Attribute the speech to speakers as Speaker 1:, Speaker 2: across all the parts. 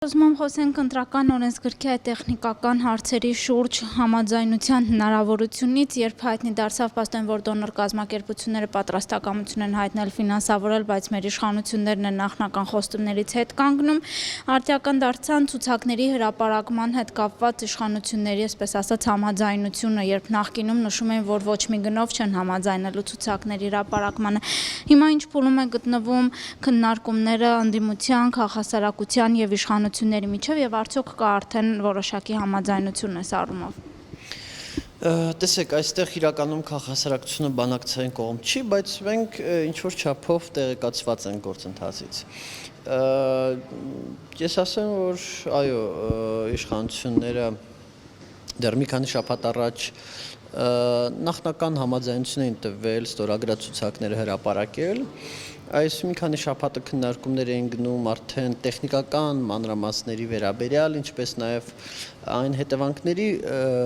Speaker 1: Ուզում խոսենք ընտրական օրենսգրքի այդ տեխնիկական հարցերի շուրջ համաձայնության հնարավորությունից, երբ հայտնի դարձավ փաստորեն, որ դոնոր կազմակերպությունները պատրաստակամություն են հայտնել ֆինանսավորել, բայց մեր իշխանություններն են նախնական խոստումներից հետ կանգնում, արդյական դարձան ցուցակների հրապարակման հետ կապված իշխանությունների, այսպես ասած, համաձայնությունը, երբ նախկինում նշում են, որ ոչ մի գնով չեն համաձայնելու ցուցակների հրապարակմանը։ Հիմա ինչ փուլում է գտնվում քննարկումները ընդդիմության, քաղաքասարակության եւ իշխանությունների միջև եւ արդյոք կա արդեն որոշակի համաձայնություն այս առումով։
Speaker 2: Տեսեք, այստեղ իրականում քաղաքասարակությունը բանակցային կողմ չի, բայց մենք ինչ որ չափով տեղեկացված ենք գործընթացից։ Ես ասեմ, որ այո, իշխանությունները դեռ մի քանի շաբաթ առաջ նախնական համաձայնություն էին տվել ստորագրած ցուցակները հրապարակել։ Այս մի քանի շաբաթը քննարկումներ էին գնում արդեն տեխնիկական մանրամասների վերաբերյալ, ինչպես նաև այն հետևանքների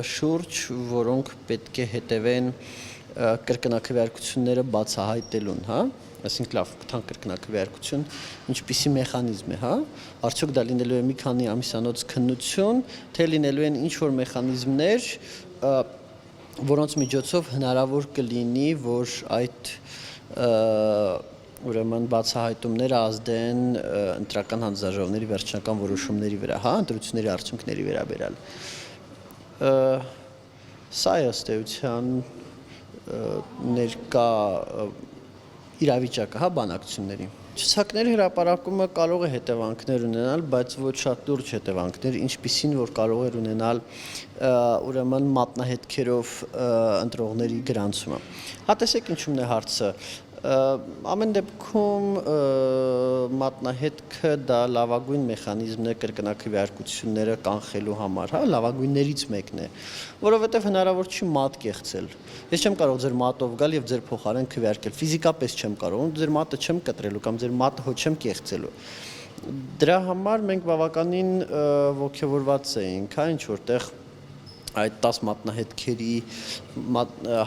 Speaker 2: շուրջ, որոնք պետք է հետևեն կրկնակվեարկությունները բացահայտելուն, հա, այսինքն լավ, կթան կրկնակվեարկություն, ինչպիսի մեխանիզմ է, հա, արդյոք դա լինելու է մի քանի ամիսանոց քննություն, թե լինելու են ինչ-որ մեխանիզմներ, որոնց միջոցով հնարավոր կլինի, որ այդ ուրեմն բացահայտումները ազդեն ընտրական հանձնաժողովների վերջնական որոշումների վրա, հա, ընտրությունների արդյունքների վերաբերյալ։ Սա է ըստ էության ներկա իրավիճակը, հա, բանակցությունների։ Ցուցակների հրապարակումը կարող է հետևանքներ ունենալ, բայց ոչ շատ լուրջ հետևանքներ, ինչպիսին որ կարող է ունենալ ուրեմն մատնահետքերով ընտրողների գրանցումը։ Հա տեսեք ինչումն է հարցը։ Ամեն դեպքում մատնահետքը դա լավագույն մեխանիզմն է կրկնակվեարկությունները կանխելու համար, հա, լավագույններից մեկն է, որովհետև հնարավոր չի մատ կեղծել։ Ես չեմ կարող ձեր մատով գալ եւ ձեր փոխարեն քվեարկել, ֆիզիկապես չեմ կարող, ձեր մատը չեմ կտրելու կամ ձեր մատը հո չեմ կեղծելու։ Դրա համար մենք բավականին ողջավորված էինք, հա, ինչ որտեղ այդ 10 մատնահետքերի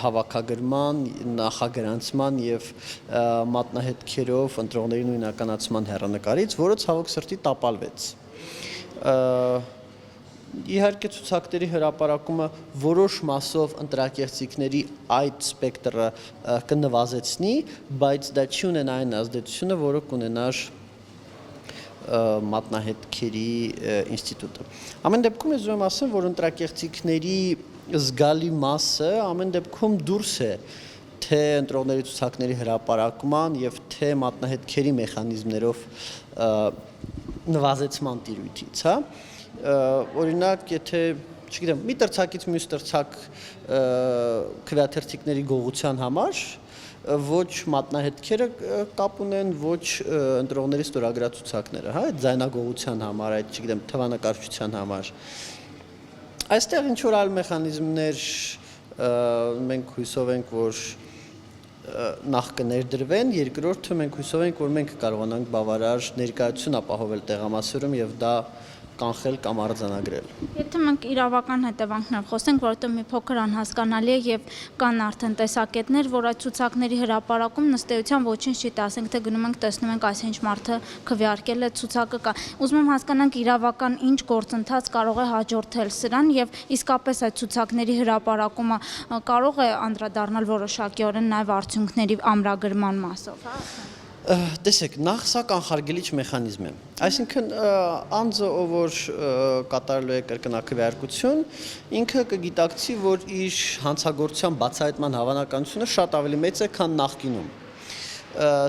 Speaker 2: հավաքագրման, նախագրանցման եւ մատնահետքերով ընտրողների նույնականացման հեռանկարից, որը ցավոք սրտի տապալվեց։ Իհարկե ցուցակների հրապարակումը որոշ մասով ընտրակեղծիքների այդ սպեկտրը կնվազեցնի, բայց դա չի ունենա այն ազդեցությունը, որը կունենար մատնահետքերի ինստիտուտը։ Ամեն դեպքում ես ուզում եմ ասեմ, որ ընտրակեղծիքների զգալի մասը ամեն դեպքում դուրս է թե ընտրողների ցուցակների հրապարակման եւ թե մատնահետքերի մեխանիզմներով նվազեցման տիրույթից, հա։ Օրինակ, եթե, չգիտեմ, մի տրցակից մյուս տրցակ քվեաթերթիկների գողության համար ոչ մատնահետքերը կապ ունեն, ոչ ընտրողների ստորագրած ցուցակները, հա, այդ ձայնագողության համար, այդ, չգիտեմ, թվանկարչության համար։ Այստեղ ինչ որ այլ մեխանիզմներ մենք հույսով ենք, որ նախ կներդրվեն, երկրորդը մենք հույսով ենք, որ մենք կարողանանք բավարար ներկայություն ապահովել տեղամասերում եւ դա կանխել կամ արձանագրել։
Speaker 1: Եթե մենք իրավական հետևանքներ խոսենք, որովհետև մի փոքր անհասկանալի է եւ կան արդեն տեսակետներ, որ այդ ցուցակների հրապարակում ըստ էության ոչինչ չի տա, ասենք թե գնում ենք տեսնում ենք այսինչ մարդը քվեարկել է ցուցակը կա։ Ուզում եմ հասկանանք իրավական ինչ գործընթաց կարող է հաջորդել սրան եւ իսկապես այդ ցուցակների հրապարակումը կարող է անդրադառնալ որոշակիորեն նաեւ արդյունքների ամրագրման մասով, հա։
Speaker 2: Տեսեք, նախ սա կանխարգելիչ մեխանիզմ է։ Այսինքն անձը, ով որ կատարելու է կրկնակվեարկություն, ինքը կգիտակցի, որ իր հանցագործության բացահայտման հավանականությունը շատ ավելի մեծ է, քան նախկինում։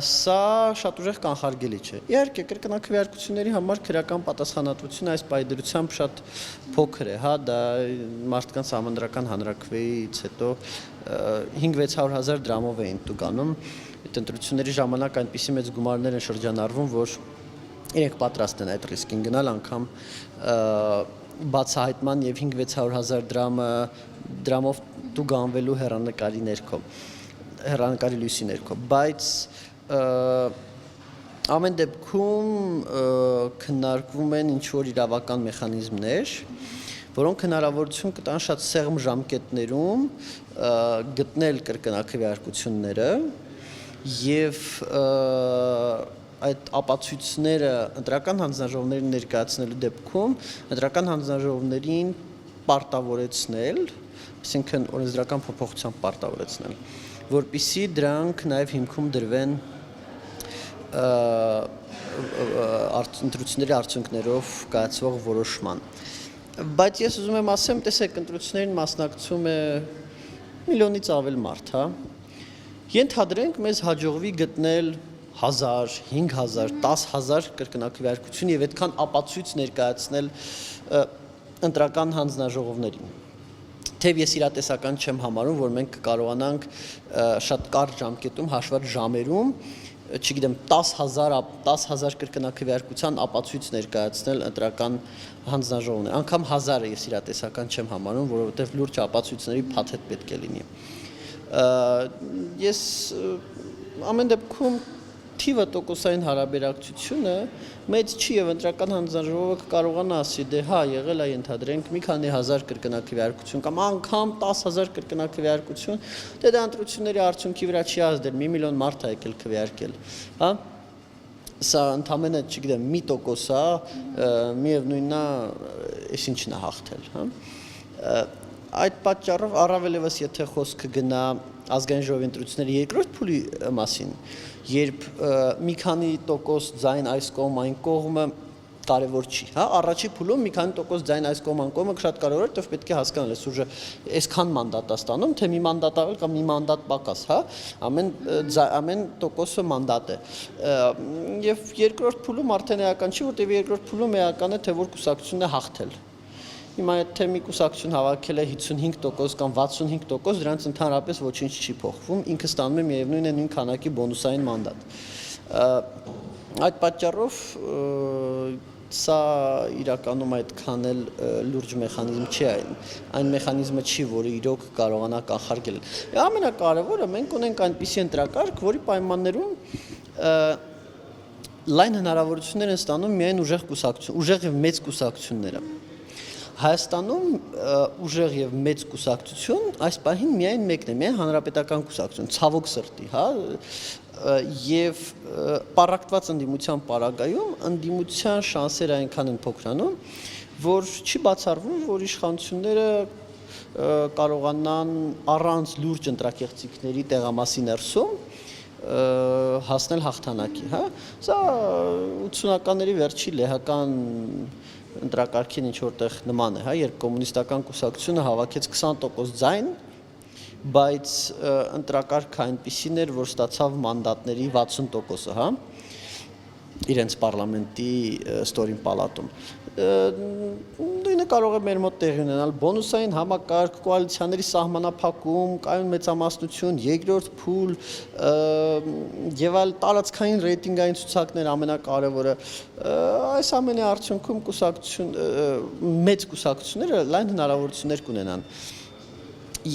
Speaker 2: Սա շատ ուժեղ կանխարգելիչ է։ Իհարկե, կրկնակվեարկությունների համար քրեական պատասխանատվությունը այս պայդրությամբ շատ փոքր է, հա, դա մարդկանց համանդրական հանրաքվեից հետո 5-600 հազար դրամով էին տուգանում։ Այդ ընտրությունների ժամանակ այնպիսի մեծ գումարներ են շրջանառվում, որ իրենք պատրաստ են այդ ռիսկին գնալ, անգամ բացահայտման եւ 5-600 հազար դրամով տուգանվելու հեռանկարի ներքո, հեռանկարի լույսի ներքո, բայց ամեն դեպքում քննարկվում են ինչ-որ իրավական մեխանիզմներ, որոնք հնարավորություն կտան շատ սեղմ ժամկետներում գտնել կրկնակվեարկությունները եւ այդ ապացույցները ընտրական հանձնաժողովներին ներկայացնելու դեպքում ընտրական հանձնաժողովներին պարտավորեցնել, այսինքն օրենսդրական փոփոխությամբ պարտավորեցնել, որպեսզի դրանք նաև հիմքում դրվեն ընտրությունների արդյունքներով կայացվող որոշման։ Բայց ես ուզում եմ ասեմ, տեսեք, ընտրություններին մասնակցում է միլիոնից ավել մարդ, հա։ Ենթադրենք մեզ հաջողվի գտնել 1000, 5000, 10000 կրկնակվեարկություն եւ այդքան ապացույց ներկայացնել ընտրական հանձնաժողովներին։ Թեև ես իրատեսական չեմ համարում, որ մենք կարողանանք շատ կարճ ժամկետում հաշված ժամերում, չգիտեմ, 10000 կրկնակվեարկության ապացույց ներկայացնել ընտրական հանձնաժողովներ։ Անգամ 1000-ը ես իրատեսական չեմ համարում, որովհետև լուրջ ապացույցների փաթեթ պետք է լինի։ Ես ամեն դեպքում թիվը տոկոսային հարաբերակցությունը մեծ չի եւ ընտրական հանձնաժողովը կարողանա ասի, դե հա, եղել է ենթադրենք մի քանի հազար կրկնակվեարկություն կամ անգամ 10000 կրկնակվեարկություն, դե դա ընտրությունների արդյունքի վրա չի ազդել, 1 միլիոն մարդ է եկել քվեարկել, հա։ Սա ընդամենը, չգիտեմ, 1% է, միևնույնն է, այսինչն է հաղթել, հա։ Այդ պատճառով առավել եւս եթե խոսքը գնա ազգային ժողովի ընտրությունների երկրորդ փուլի մասին, երբ մի քանի տոկոս ձայն այս կողմ այն կողմը կարևոր չի, հա, առաջի փուլում մի քանի տոկոս ձայն այս կողմ այն կողմը շատ կարևոր է, դեռ պետք է հասկանալ, այս ուժը այսքան մանդատ է ստանում, թե մի մանդատ ավել կամ մի մանդատ պակաս, հա, ամեն տոկոսը մանդատ է։ Եվ երկրորդ փուլում արդեն էական չի, որտեղ երկրորդ փուլում էական է, թե որ կուսակցությունն է հաղթել։ Հիմա եթե մի կուսակցություն հավաքել է 55% կամ 65%, դրանց ընդհանրապես ոչինչ չի փոխվում, ինքը ստանում է միևնույն է նույն քանակի բոնուսային մանդատ։ Այդ պատճառով սա իրականում այդքան էլ լուրջ մեխանիզմ չի այն մեխանիզմը չի, որը իրոք կարողանա կանխարգելել։ Ամենակարևորը մենք ունենք այնպիսի ընտրակարգ, որի պայմաններում լայն հնարավորություններ են ստանում միայն ուժեղ եւ մեծ կուսակցությունները։ Հայաստանում ուժեղ եւ մեծ կուսակցություն այս պահին միայն մեկն է, միայն հանրապետական կուսակցություն, ցավոք սրտի, հա, եւ պարակտված ընդդիմության պարագայում ընդդիմության շանսերը այնքան են փոքրանում, որ չի բացառվում, որ իշխանությունները կարողանան առանց լուրջ ընտրակեղծիքների տեղամասի ներսում հասնել հաղթանակի, հա։ Սա 80-ականների վերջի լեհական ընտրակարգին ինչ որտեղ նման է, հա, երբ կոմունիստական կուսակցությունը հավաքեց 20% ձայն, բայց ընտրակարգը այնպիսին էր, որ ստացավ մանդատների 60%-ը, հա, իրենց պարլամենտի ստորին պալատում։ Նույնը կարող է մեր մոտ տեղի ունենալ բոնուսային համակարգ, կոալիցիաների սահմանափակում, կայուն մեծամասնություն, երկրորդ փուլ եւ այլ տարածքային ռեյտինգային ցուցակներ ամենակարևորը։ Այս ամենի արդյունքում մեծ կուսակցությունները լայն հնարավորություններ կունենան։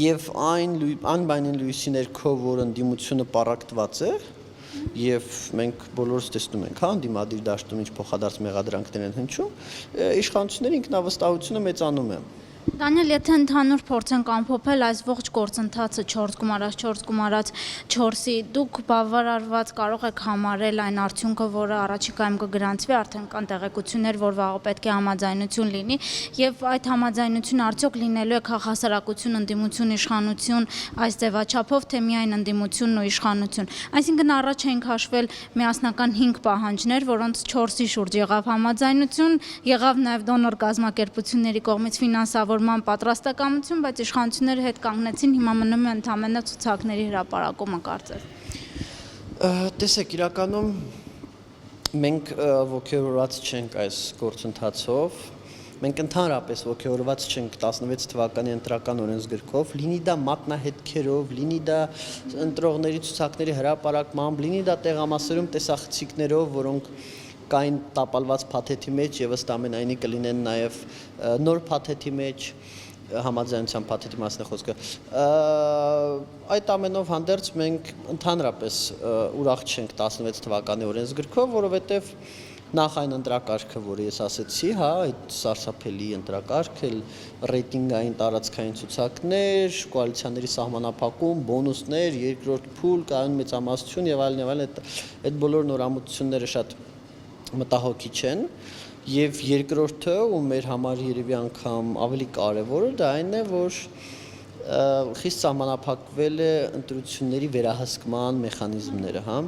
Speaker 2: Եվ այն բանին լույսի ներքո, որ ընդդիմությունը պարակտված է, եւ մենք բոլորս տեսնում ենք, հա, ընդդիմադիր դաշտում ինչ փոխադարձ մեղադրանքներ են հնչում, իշխանությունների ինքնավստահությունը մեծանում է։
Speaker 1: Դանիել, եթե ընդհանուր փորձենք ամփոփել այս ողջ գործընթացը 4 գումարած 4-ի, դուք բավարարված կարող եք համարել այն արդյունքը, որը առաջիկայում կգրանցվի, արդեն կան տեղեկություններ, որ վաղը պետք է համաձայնություն լինի, եւ այդ համաձայնությունը արդյոք լինելու է քաղաքասարակություն, ընդդիմություն, իշխանություն այս ձևաչափով, թե միայն ընդդիմությունն ու իշխանություն։ Այսինքն առաջ ենք հաշվել միասնական 5 պահանջներ, որոնց 4-ի շուրջ եղավ համաձայնություն, եղավ նաեւ դոնոր կազմակերպությունների կողմից ֆինանսավորման պատրաստակամություն, բայց իշխանությունները հետ կանգնեցին, հիմա մնում է ընդամենը ցուցակների հրապարակումը կարծես։
Speaker 2: Տեսեք, իրականում մենք ոգևորված չենք այս գործընթացով, մենք ընդհանրապես ոգևորված չենք 16 թվականի ընտրական օրենսգրքով, լինի դա մատնահետքերով, լինի դա ընտրողների ցուցակների հրապարակմամբ, լինի դա տեղամասերում տեսախցիկներով, որոնք կային տապալված փաթեթի մեջ եւ ըստ ամենայնի կլինեն նաեւ նոր փաթեթի մեջ, համաձայնության փաթեթի մասն է խոսքը։ Այդ ամենով հանդերձ մենք ընդհանրապես ուրախ չենք 16 թվականի օրենսգրքով, որովհետեւ նախ այն ընտրակարգը, որը ես ասեցի, հա, այդ սարսափելի ընտրակարգը, ռեյտինգային տարածքային ցուցակներ, կոալիցիաների սահմանափակում, բոնուսներ, երկրորդ փուլ, կայուն մեծամասնություն եւ այլն, այդ բոլոր նորամուծությունները շատ մտահոգիչ են եւ երկրորդը ու մեր համար երևի անգամ ավելի կարեւորը դա այն է, որ խիստ սահմանափակվել է ընտրությունների վերահսկման մեխանիզմները, հա,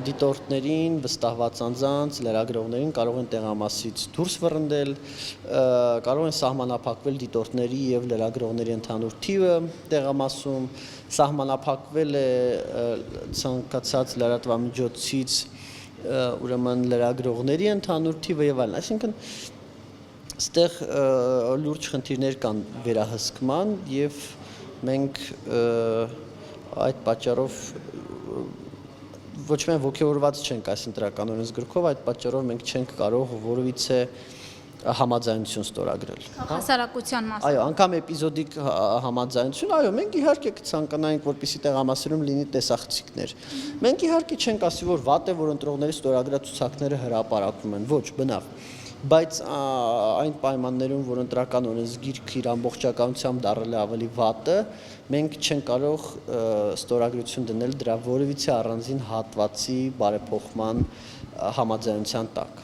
Speaker 2: դիտորդներին, վստահված անձանց, լրագրողներին կարող են տեղամասից դուրս վռնդել, կարող են սահմանափակվել դիտորդների եւ լրագրողների ընդհանուր թիվը տեղամասում, սահմանափակվել է ցանկացած լրատվամիջոցից ուրեմն լրագրողների ընդհանուր թիվը եւ այլն, այսինքն այստեղ լուրջ խնդիրներ կան վերահսկման եւ մենք այդ պատճառով ոչ միայն ոգևորված չենք այս ընտրական օրենսգրքով, այդ պատճառով մենք չենք կարող որևիցե համաձայնություն ստորագրել։
Speaker 1: Հասարակության մասը։
Speaker 2: Այո, անգամ էպիզոդիկ համաձայնություն, այո, մենք իհարկե կցանկանայինք, որպեսզի տեղամասերում լինի տեսախցիկներ։ Մենք իհարկե չենք ասի, որ վատ է, որ ընտրողների ստորագրած ցուցակները հրապարակվում են, ոչ, բնավ։ Բայց այն պայմաններում, որ ընտրական օրենսգիրքը իր ամբողջականությամբ դառել է ավելի վատը, մենք չենք կարող ստորագրություն դնել դրա որևիցե առանձին հատվածի բարեփոխման համաձայնության տակ։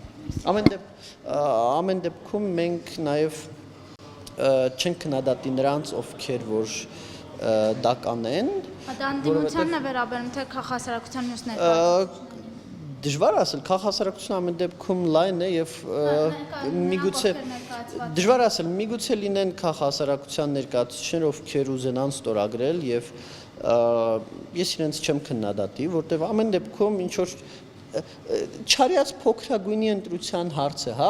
Speaker 2: Ամեն դեպքում մենք նաև չենք քննադատի նրանց, ովքեր որ դա կանեն,
Speaker 1: Դա անդիմությանն է վերաբերում, թե քաղաքասարակության մյուս ներկայացուցիչներին։
Speaker 2: Դժվար ասել, քաղաքասարակությունը ամեն դեպքում լայն է եւ միգուցե դժվար ասել, միգուցե լինեն քաղաքասարակության ներկայացուցիչներ, ովքեր ուզենան ստորագրել եւ ես իրենց չեմ քննադատի, որտեղ ամեն դեպքում ինչ որ չարիած փոքրագույնի ընտրության հարց է, հա,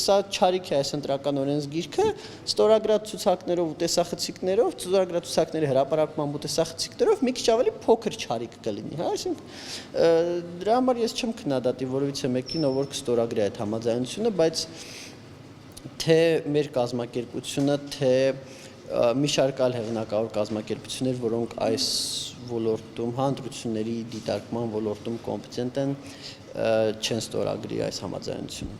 Speaker 2: սա չարիք է այս ընտրական օրենսգիրքը, ստորագրած ցուցակներով ու տեսախցիկներով, ստորագրած ցուցակների հրապարակման ու տեսախցիկներով մի քիչ ավելի փոքր չարիք կլինի, հա, այսինքն դրա համար ես չեմ քննադատի որևիցե մեկին, ով որ կստորագրի այդ համաձայնությունը, բայց թե մեր կազմակերպությունը, թե մի շարք այլ հեղինակավոր կազմակերպություններ, որոնք այս ոլորտում, հանրությունների դիտարկման ոլորտում կոմպետենտ են, չեն ստորագրի այս համաձայնությունը։